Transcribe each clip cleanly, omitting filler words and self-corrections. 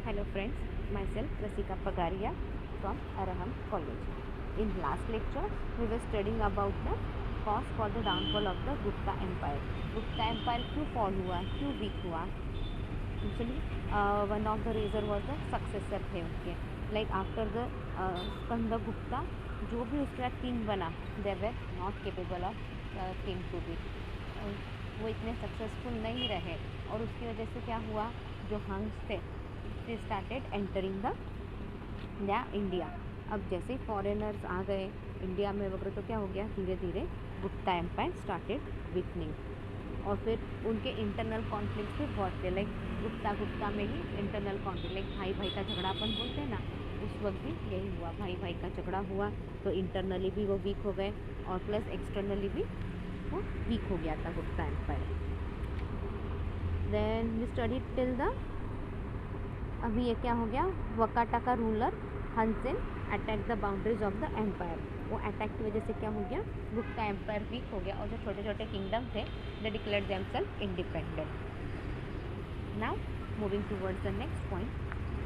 Hello friends, myself Rasika Pagaria from Araham College. In last lecture, we were studying about the cause for the downfall of the Gupta Empire. Gupta Empire क्यों fall हुआ, क्यों weak हुआ? Actually, one of the reason was the successor थे उनके. Like after the Skanda Gupta, जो भी उसका king बना, they were not capable of king to be. वो इतने सक्सेसफुल नहीं रहे और उसकी वजह से क्या हुआ, जो हंस थे they started entering the India. अब जैसे फॉरेनर्स आ गए इंडिया में वगैरह तो क्या हो गया, धीरे धीरे गुप्ता एम्पायर स्टार्टेड वीकनिंग. और फिर उनके इंटरनल कॉन्फ्लिक्ट भी बहुत थे. लाइक गुप्ता में ही इंटरनल कॉन्फ्लिक्ट, लाइक भाई भाई का झगड़ा अपन बोलते हैं ना, उस वक्त भी यही हुआ. भाई भाई का झगड़ा हुआ तो इंटरनली भी वो वीक हो गए और प्लस एक्सटर्नली भी वो वीक हो गया था Gupta empire. Then we study till the, अभी ये क्या हो गया, वकाटा का ruler Harishena attack the boundaries of the empire. वो अटैक की वजह से क्या हो गया, गुप्ता एम्पायर वीक हो गया और जो छोटे छोटे किंगडम थे they declared themself independent. Now moving towards the next point,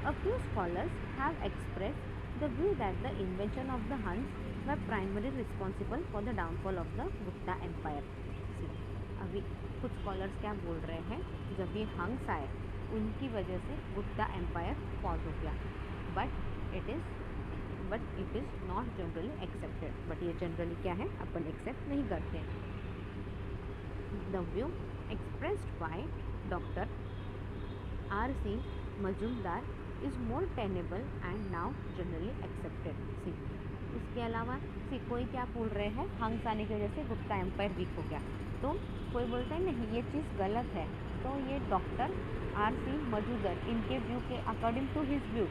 a few scholars have expressed the view that the invention of the Huns were primary responsible for the downfall of the Gupta empire. अभी कुछ scholars क्या बोल रहे हैं, जब ये हंस आए उनकी वजह से गुप्ता एम्पायर फॉल हो गया. But it is not generally accepted. But ये जनरली क्या है, अपन एक्सेप्ट नहीं करते. The view expressed by doctor R.C. Majumdar is more tenable and now generally accepted. See इसके अलावा कोई क्या बोल रहे हैं, हंस आने की वजह से गुप्ता एम्पायर वीक हो गया. तो कोई बोलता है नहीं ये चीज़ गलत है. तो ये डॉक्टर R.C. मजूमदार इनके व्यू के अकॉर्डिंग टू हिज व्यू,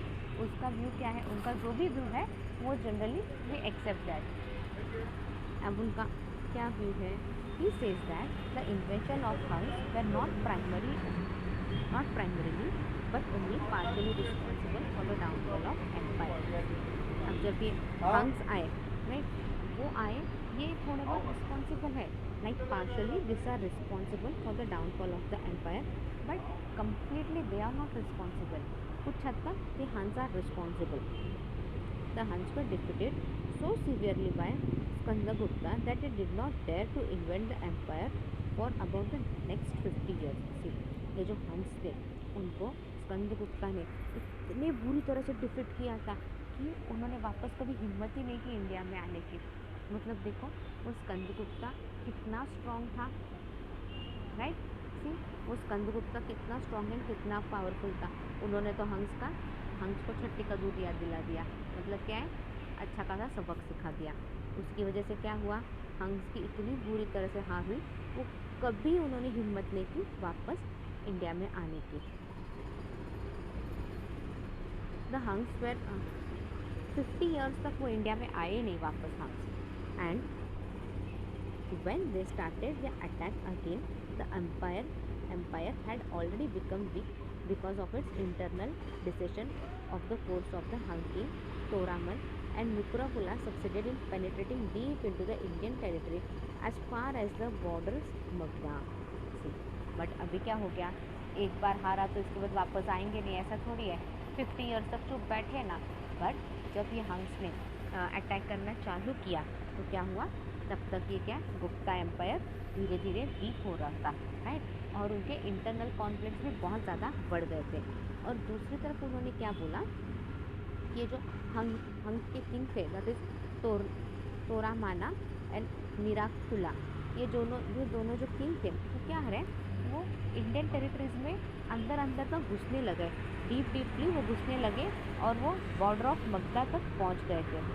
उसका व्यू क्या है, उनका जो भी व्यू है वो जनरली वी एक्सेप्ट दैट. अब उनका क्या व्यू है, he says that the invention of Huns were not primarily but only partially responsible for the downfall of empire. अब जब ये हंस आए, राइट, वो आए, ये थोड़े बहुत रिस्पॉन्सिबल है, like partially these are responsible for the downfall of the empire but completely they are not responsible. कुछ हद तक the Huns are responsible. The Huns were defeated so severely by Skandagupta that they did not dare to invade the empire for about the next 50 years. See, ये जो हंस थे उनको स्कंदगुप्ता ने इतने बुरी तरह से डिफीट किया था कि उन्होंने वापस कभी हिम्मत ही नहीं की इंडिया में आने की. मतलब देखो वो स्कंदगुप्ता कितना स्ट्रॉन्ग था, राइट. सी वो स्कंदगुप्ता कितना स्ट्रॉन्ग है, कितना पावरफुल था. उन्होंने तो हंस को छट्टी का दूध याद दिला दिया. मतलब क्या है, अच्छा खासा सबक सिखा दिया. उसकी वजह से क्या हुआ, हंस की इतनी बुरी तरह से हार हुई, वो कभी उन्होंने हिम्मत नहीं की वापस इंडिया में आने की. द हंस वेर 50 ईयर्स तक वो इंडिया में आए नहीं वापस हंस. And when they started their attack again, the empire had already become weak because of its internal decision of the course of the Han king Toraman, and Mikurapula succeeded in penetrating deep into the Indian territory as far as the borders Magda. But अभी क्या हो गया, एक बार हारा तो इसके बाद वापस आएंगे नहीं, ऐसा थोड़ी है. 50 ईयर्स तक चुप बैठे ना. बट जब ये हंस ने अटैक करना चालू किया तो क्या हुआ, तब तक ये क्या, गुप्ता एम्पायर धीरे धीरे वीक हो रहा था, राइट. और उनके इंटरनल कॉन्फ्लिक्ट भी बहुत ज़्यादा बढ़ गए थे. और दूसरी तरफ उन्होंने क्या बोला, ये जो हंस के किंग थे दैट इज तोरामाना एंड मिराकुला, ये दोनों जो किंग थे वो क्या है, वो इंडियन टेरिटरीज में अंदर तक घुसने लगे, डीपली वो घुसने लगे और वो बॉर्डर ऑफ मक्का तक पहुंच गए थे.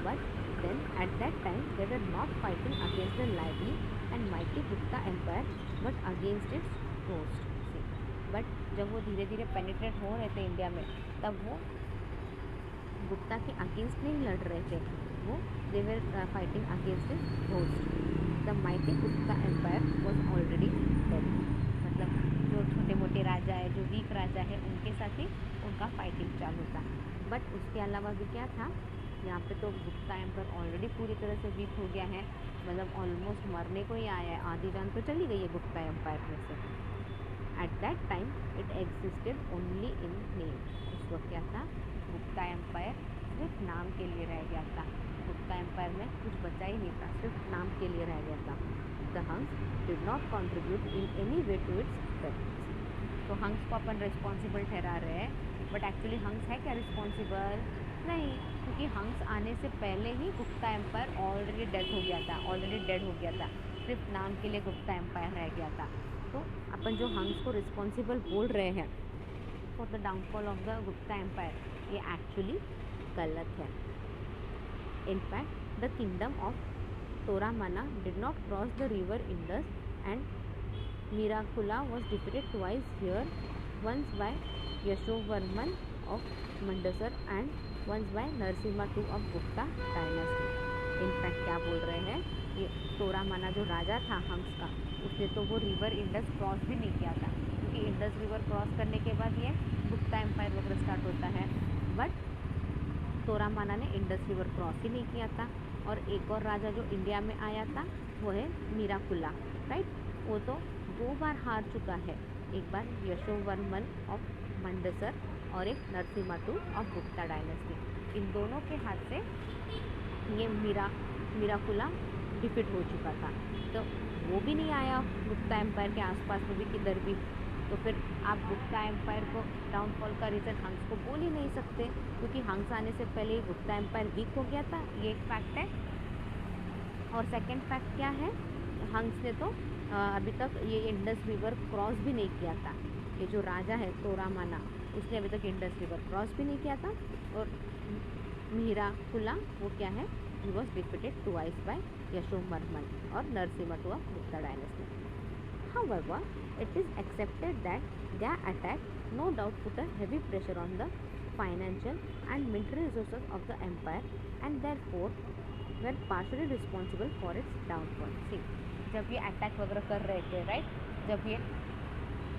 But then at that time they were not fighting against the lively and mighty Gupta empire but against its host. But जब वो धीरे धीरे पेनिट्रेट हो रहे थे इंडिया में, तब वो गुप्ता के अगेंस्ट नहीं लड़ रहे थे, वो they were fighting against its host. The mighty Gupta empire was already dead. मतलब जो छोटे मोटे राजा है, जो वीक राजा है, उनके साथ ही उनका फाइटिंग चालू था. बट उसके अलावा भी क्या था, यहाँ पे तो गुप्ता एम्पायर ऑलरेडी पूरी तरह से वीक हो गया है, मतलब ऑलमोस्ट मरने को ही आया है, आधी जान तो चली गई है गुप्ता एम्पायर में से. Eight that time it existed only in name. उस वक्त क्या था, गुप्ता एम्पायर सिर्फ नाम के लिए रह गया था। गुप्ता एम्पायर में कुछ बचा ही नहीं था, सिर्फ नाम के लिए रह गया था। The Huns did not contribute in any way to its death. तो हंस को अपन रिस्पॉन्सिबल ठहरा रहे हैं, बट एक्चुअली हंस है क्या रिस्पॉन्सिबल? नहीं, क्योंकि हंस आने से पहले ही गुप्ता एम्पायर ऑलरेडी डेथ हो गया था, ऑलरेडी डेड हो गया था। सिर्फ नाम के लिए गुप्ता एम्पायर रह गया था। तो अपन जो हंस को रिस्पॉन्सिबल बोल रहे हैं for the downfall of the Gupta empire, ये एक्चुअली गलत है। In fact the kingdom of Toramana did not cross the river Indus and Mirakula was defeated twice here, once by Yashovarman of Mandasar and once by Narasimha II of Gupta dynasty. In fact क्या बोल रहे हैं, ये तोरामाना जो राजा था हंस का, उसने तो वो रिवर इंडस क्रॉस भी नहीं किया था, क्योंकि इंडस रिवर क्रॉस करने के बाद ये गुप्ता एम्पायर वगैरह स्टार्ट होता है। बट तोरामाना ने इंडस रिवर क्रॉस ही नहीं किया था। और एक और राजा जो इंडिया में आया था वो है मीराकुला, राइट। वो तो 2 बार हार चुका है, एक बार यशोवर्मन ऑफ मंडसर और एक Narasimha II of Gupta dynasty. इन दोनों के हाथ से ये मीराकुला डिफीट हो चुका था। तो वो भी नहीं आया गुप्ता एम्पायर के आसपास में भी किधर भी। तो फिर आप गुप्ता एम्पायर को डाउनफॉल का रीज़न हंस को बोल ही नहीं सकते, क्योंकि हंस आने से पहले ही गुप्ता एम्पायर वीक हो गया था, ये एक फैक्ट है। और सेकंड फैक्ट क्या है, हंस ने तो अभी तक ये इंडस रिवर क्रॉस भी नहीं किया था। ये जो राजा है तोरामाना, उसने अभी तक इंडस रिवर क्रॉस भी नहीं किया था। और मीराकुला वो क्या है, he was defeated twice by Yashovarman और Narasimha II of Gupta dynasty. However, it is accepted that their attack no doubt put a heavy pressure on the financial and military resources of the empire and therefore were partially responsible for its downfall. See, जब ये attack वगैरह कर रहे थे, right, जब ये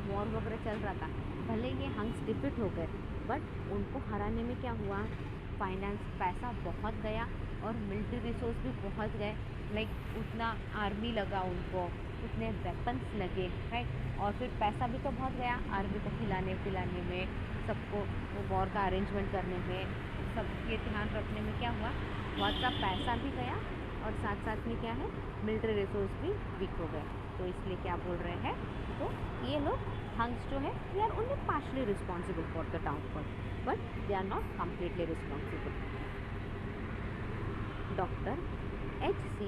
war वगैरह चल रहा था, भले ये हंस डिफीट हो गए, बट उनको हराने में क्या हुआ, फाइनेंस पैसा बहुत गया और मिलिट्री रिसोर्स भी बहुत गए। लाइक उतना आर्मी लगा उनको, उतने वेपन्स लगे, राइट, और फिर पैसा भी तो बहुत गया आर्मी को खिलाने पिलाने में, सबको वो वॉर का अरेंजमेंट करने में, सब ये ध्यान रखने में क्या हुआ, बहुत सा पैसा भी गया और साथ साथ में क्या है, मिलिट्री रिसोर्स भी वीक हो गए। तो इसलिए क्या बोल रहे हैं, तो ये लोग हंस जो है they are only partially responsible for the downfall, but they are not completely responsible. Doctor H.C.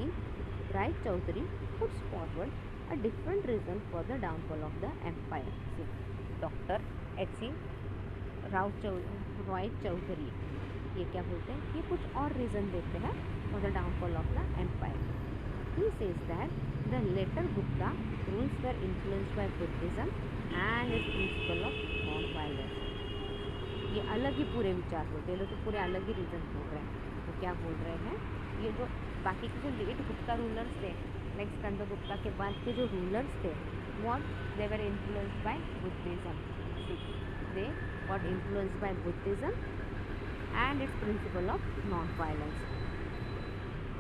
Rai Chaudhary puts forward a different reason for the downfall of the empire. See, Dr. H.C. Rai Chaudhary ये क्या बोलते हैं, ये कुछ और reason देते हैं for the downfall of the empire. He says that the later Gupta rules were influenced by Buddhism and its principle of non-violence. ये अलग ही पूरे विचार बोलते हैं, ये लोग तो पूरे अलग ही रीज़न बोल रहे हैं। तो क्या बोल रहे हैं, ये जो बाकी के जो लेट गुप्ता रूलर्स थे, लाइक स्कंदगुप्ता के बाद के जो रूलर्स थे, what they were influenced by Buddhism. See, they got influenced by Buddhism and its principle of non-violence.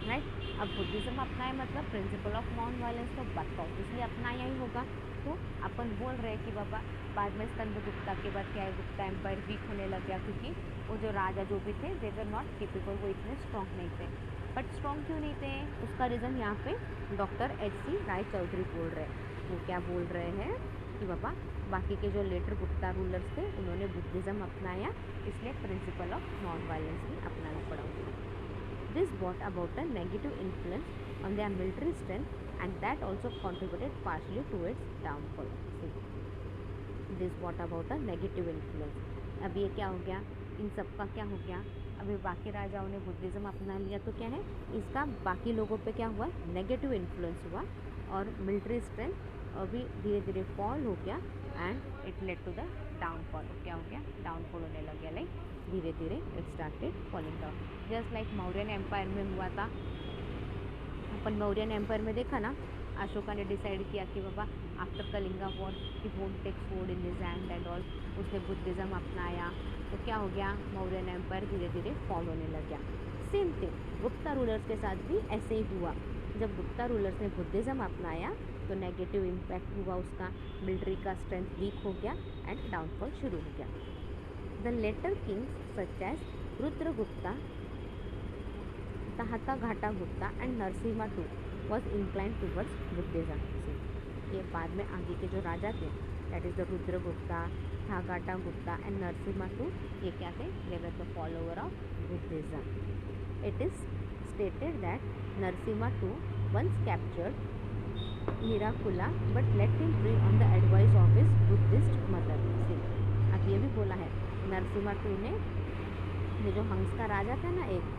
Right, अब बुद्धिज़्म अपनाए मतलब प्रिंसिपल ऑफ नॉन वायलेंस तो बात तो ऑब्वियसली अपनाया ही होगा। तो अपन बोल रहे हैं कि बाबा बाद में स्कंदगुप्ता के बाद क्या है, गुप्ता एम्पायर वीक होने लग गया, क्योंकि वो जो राजा जो भी थे दे वर नॉट केपेबल, वो इतने स्ट्रॉन्ग नहीं थे। बट स्ट्रॉन्ग क्यों नहीं थे, उसका रीज़न यहाँ पे डॉक्टर H.C. राय चौधरी बोल रहे हैं। वो क्या बोल रहे हैं कि बाबा बाकी के जो लेटर गुप्ता रूलर्स थे उन्होंने बुद्धिज़्म अपनाया, इसलिए प्रिंसिपल ऑफ नॉन वायलेंस भी अपनाना पड़ा। This brought about a negative influence on their military strength and that also contributed partially to its downfall. See, this brought about a negative influence. अब ये क्या हो गया, इन सब का क्या हो गया, अभी बाकी राजाओं ने बुद्धिज़्म अपना लिया तो क्या है, इसका बाकी लोगों पे क्या हुआ, नेगेटिव इन्फ्लुएंस हुआ और मिलिट्री स्ट्रेंथ अभी धीरे धीरे फॉल हो गया and it led to the downfall. क्या हो गया, डाउनफॉल होने लग गया, लाइक धीरे धीरे it started falling down, just like Mauryan empire में हुआ था। अपन मौर्यन एम्पायर में देखा ना, अशोका ने डिसाइड किया कि बाबा after Kalinga war he won't take food in his hand and all, उसने बुद्धिज़्म अपनाया तो क्या हो गया, मौर्यन एम्पायर धीरे धीरे फॉल होने लग गया। सेम थिंग गुप्ता रूलर्स के साथ भी ऐसे ही हुआ, जब गुप्ता रूलर्स ने बुद्धिज़्म अपनाया तो नेगेटिव इम्पैक्ट हुआ उसका, मिलिट्री का स्ट्रेंथ वीक हो गया एंड डाउनफॉल शुरू हो गया। The later kings such as Rudragupta, Tathagata Gupta and Narasimha two was inclined towards Buddhism. ये बाद में आगे के जो राजा थे, that is the Rudragupta, Tathagata Gupta and Narasimha two, ये क्या थे? They were the follower of Buddhism. It is stated that Narasimha two once captured Mihirakula but let him free on the advice of his Buddhist mother. See, अब ये भी बोला है नरसिम्हा टू ने, ये जो हंस का राजा था ना एक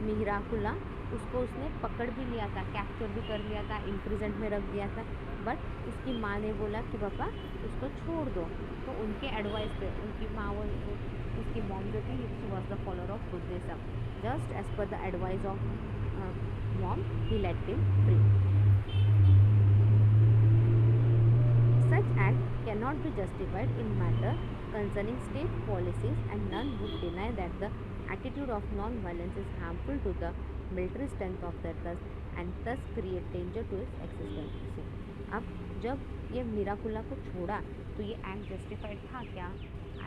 मिराकुला, उसको उसने पकड़ भी लिया था, कैप्चर भी कर लिया था, इम्प्रिजेंट में रख दिया था, बट उसकी माँ ने बोला कि पापा उसको छोड़ दो। तो उनके एडवाइस पे उनकी माँ उसकी मॉम जो थी, she was the follower of Buddhism, just as per the advice of mom he let him free. Such act cannot be justified in matter concerning state policies, and none would deny that the attitude of non-violence is harmful to the military strength of the trust and thus create danger to its existence. अब जब ये मिराकुला को छोड़ा तो ये act justified था क्या?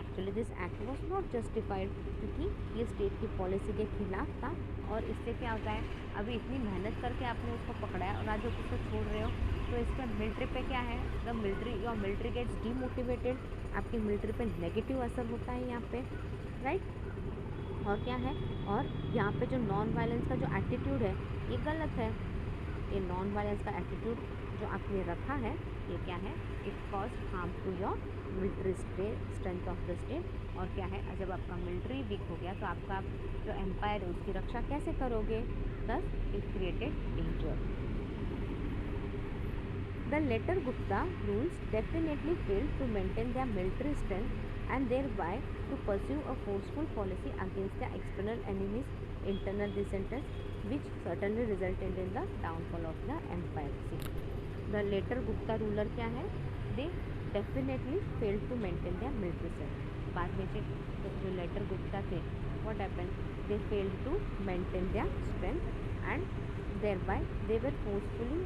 Actually this act was not justified, क्योंकि ये स्टेट की पॉलिसी के खिलाफ था। और इससे क्या होता है, अभी इतनी मेहनत करके आपने उसको पकड़ाया और आज आप उसको छोड़ रहे हो, तो इसका मिलिट्री पे क्या है? The military, your military gets demotivated, आपकी मिलिट्री पे नेगेटिव असर होता है यहाँ पे, राइट। और क्या है, और यहाँ पे जो नॉन वायलेंस का जो एटीट्यूड है ये गलत है। ये नॉन वायलेंस का एटीट्यूड जो आपने रखा है ये क्या है? It cause harm to your military strength of the state. और क्या है, जब आपका मिलिट्री वीक हो गया तो आपका जो एम्पायर है उसकी रक्षा कैसे करोगे? Thus it created danger. The later Gupta rules definitely failed to maintain their military strength and thereby to pursue a forceful policy against their external enemies' internal dissenters, which certainly resulted in the downfall of the empire. The later Gupta ruler क्या है? They definitely failed to maintain their military strength. बाद में जो later Gupta थे, what happened? They failed to maintain their strength and thereby they were forcefully,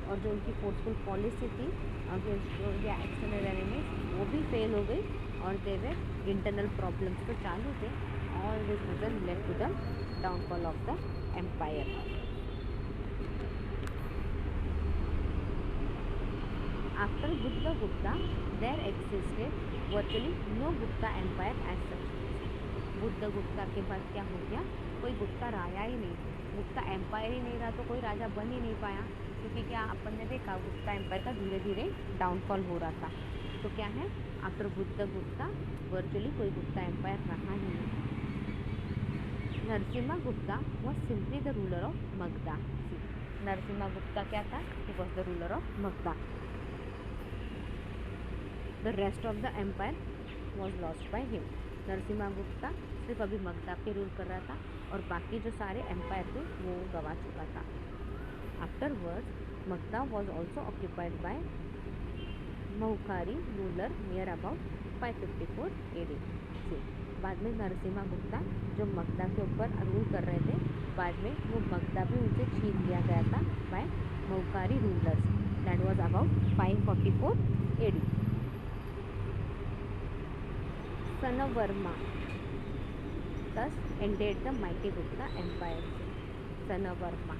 और जो उनकी forceful policy थी अगेंस्ट जो एक्सटर्नल एनिमीज वो भी फेल हो गई, और देवर इंटरनल प्रॉब्लम्स तो चालू थे। All this reason led to the downfall of the empire. After Buddhagupta there existed virtually no Gupta empire as such. Buddhagupta के बाद क्या हो गया? कोई गुप्ता राजा ही नहीं, गुप्ता एम्पायर ही नहीं रहा, तो कोई राजा बन ही नहीं पाया, क्योंकि क्या अपन ने देखा गुप्ता एम्पायर का धीरे धीरे डाउनफॉल हो रहा था। तो क्या है, आफ्टर बुद्धगुप्ता वर्चुअली कोई गुप्ता एम्पायर रहा ही नहीं। Narasimha Gupta was simply the ruler of Magadha. Narasimha Gupta क्या था? He was the ruler of Magadha. The rest of the empire was lost by him. Narasimha Gupta सिर्फ अभी मगधा पे रूल कर रहा था और बाकी जो सारे एम्पायर थे वो गवा चुका था। Afterwards, Magda was also occupied by Mahukari ruler near about 554 AD. बाद में नरसिम्हा गुप्ता जो मगधा के ऊपर रूल कर रहे थे, बाद में वो मगधा भी उनसे छीन लिया गया था by Maukhari rulers. That was about 544 AD. Sanavarma thus ended the mighty Gupta empire. Sanavarma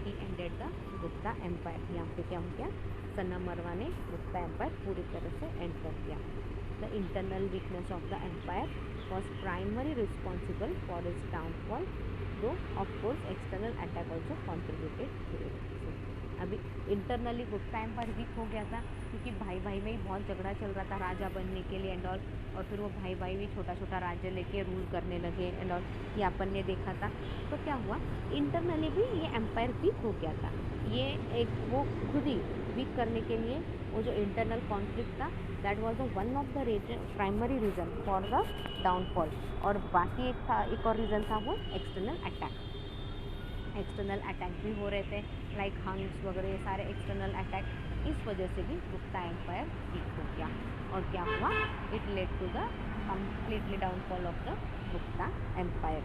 he ended the Gupta empire. यहाँ पे क्या हो गया? सनामरवा ने गुप्ता एम्पायर पूरी तरह से एंड कर दिया। The internal weakness of the empire was primary responsible for its downfall, though of course external attack also contributed to it. अभी इंटरनली गुप्ता एम्पायर वीक हो गया था क्योंकि भाई भाई में ही बहुत झगड़ा चल रहा था राजा बनने के लिए एंड ऑल, और फिर वो भाई भाई भी छोटा छोटा राज्य लेके रूल करने लगे एंड ऑल, ये अपन ने देखा था। तो क्या हुआ, इंटरनली भी ये एम्पायर वीक हो गया था। ये एक वो खुद ही वीक करने के लिए वो जो इंटरनल कॉन्फ्लिक्ट था, that was the one of the primary reason for the downfall. और बाकी एक और रीज़न था वो एक्सटर्नल अटैक। एक्सटर्नल अटैक भी हो रहे थे, लाइक हंस वगैरह, ये सारे एक्सटर्नल अटैक, इस वजह से भी गुप्ता एम्पायर वीक हो गया। और क्या हुआ, it led to the completely downfall of the Gupta empire.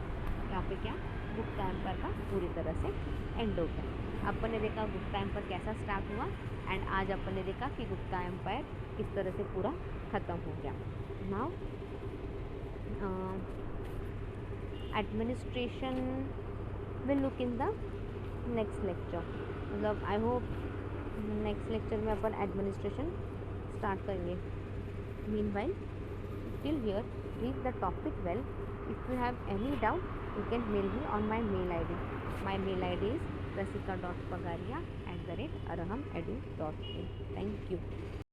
यहाँ पे क्या, गुप्ता एम्पायर का पूरी तरह से एंड हो गया। अपन ने देखा गुप्ता एम्पायर कैसा स्टार्ट हुआ एंड आज अपन ने देखा कि गुप्ता एम्पायर किस तरह से पूरा ख़त्म हो गया. Now administration will look in the next lecture. मतलब आई होप नेक्स्ट लेक्चर में अपन एडमिनिस्ट्रेशन स्टार्ट करेंगे. Meanwhile till here read the topic well. If you have any doubt you can mail me on my mail id. My mail id is rasika.pagaria@arahamedu.in. Thank you.